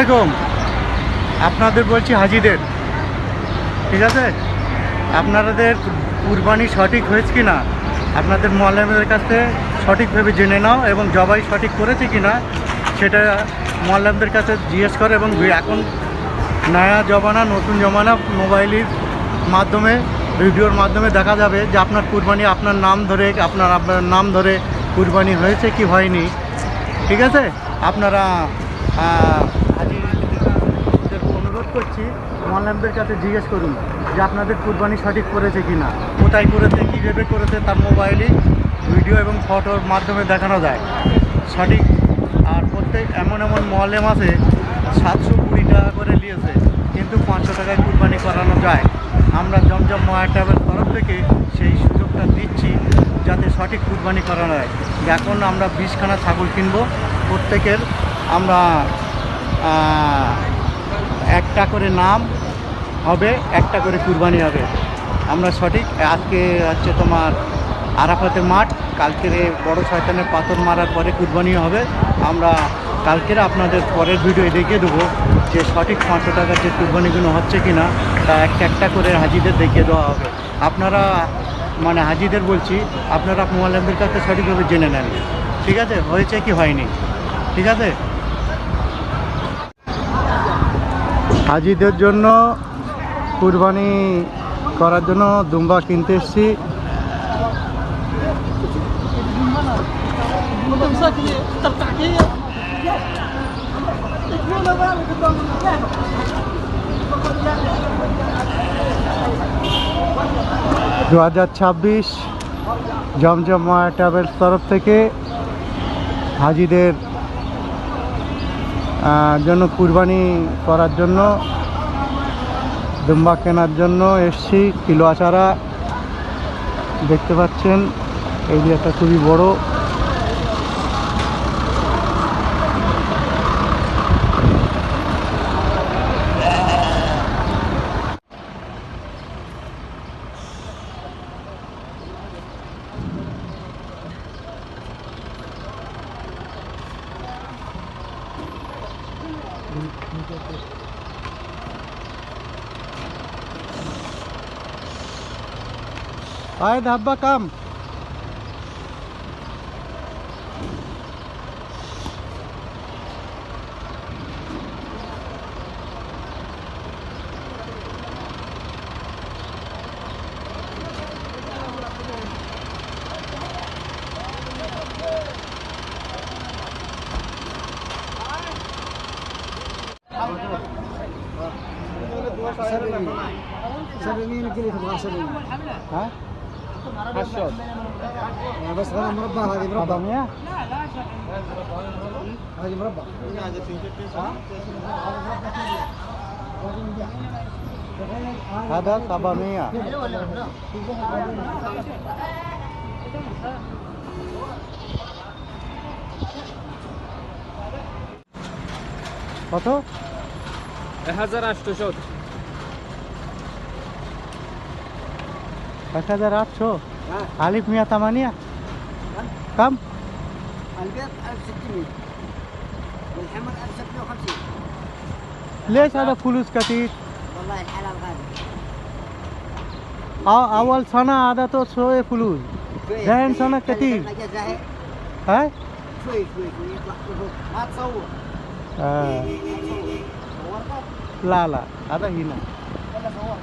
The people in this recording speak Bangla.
আলাইকুম। আপনাদের বলছি হাজিদের, ঠিক আছে? আপনাদের কুরবানি সঠিক হয়েছে কি না আপনাদের মোয়াল্লেমদের কাছে সঠিকভাবে জেনে নাও, এবং জবাই সঠিক করেছে কি না সেটা মোয়াল্লেমদের কাছে জিজ্ঞেস করে। এবং এখন নয়া জমানা, নতুন জমানা, মোবাইলের মাধ্যমে, ভিডিওর মাধ্যমে দেখা যাবে যে আপনার কুরবানি আপনার নাম ধরে, আপনার নাম ধরে কুরবানি হয়েছে কি হয়নি, ঠিক আছে? আপনারা হাজিদের অনুরোধ করছি, মোয়াল্লেমদের কাছে জিজ্ঞেস করুন যে আপনাদের কুরবানি সঠিক করেছে কি না, কোথায় করেছে, কীভাবে করেছে, তার মোবাইলে ভিডিও এবং ফটোর মাধ্যমে দেখানো যায় সঠিক। আর প্রত্যেক এমন মোয়াল্লেম আছে 720 টাকা করে নিয়েছে, কিন্তু 500 টাকায় কুরবানি করানো যায়। আমরা জমজম মহাটাবের তরফ থেকে সেই সুযোগটা দিচ্ছি যাতে সঠিক কুরবানি করানো হয়। এখন আমরা 20খানা ছাগল কিনবো, প্রত্যেকের আমরা একটা করে নাম হবে, একটা করে কুরবানি হবে। আমরা সঠিক আজকে হচ্ছে তোমার আরাফাতের মাঠ, কালকের বড় শয়তানের পাথর মারার পরে কুরবানি হবে। আমরা কালকের আপনাদের পরের ভিডিও দেখিয়ে দেবো যে সঠিক 500 টাকার যে কুরবানিগুলো হচ্ছে কি না, তা একটা করে হাজিদের দেখিয়ে দেওয়া হবে। আপনারা মানে হাজিদের বলছি, আপনারা মোয়াল্লেমদের কাছে সঠিকভাবে জেনে নেন, ঠিক আছে? হয়েছে কি হয়নি, ঠিক আছে? হাজিদের জন্য কুরবানি করার জন্য দুম্বা কিনতে এসেছি। দু 2026 জমজম ট্রাভেলস তরফ থেকে হাজিদের জন্য কুরবানি করার জন্য দুম্বা কেনার জন্য এসছি। কিলো আচারা দেখতে পাচ্ছেন, এরিয়াটা খুবই বড়। আয় ধাব্বা কাম سبعين كيلو تبغى 70. ها؟ بس غنم مربى هذه مربى. 400 هذه مربى. هذا 700 কত? 1800 1800 ألف 108 كم؟ البيض 1600 والحمر 1750. ليش هذا فلوس كثير؟ والله الحلال غالي. أول سنة هذا تو شوية فلوس، ثاني سنة كثير. ها؟ شوي يطلع فوق. ما تصور. لا هذا هنا. ولا صور.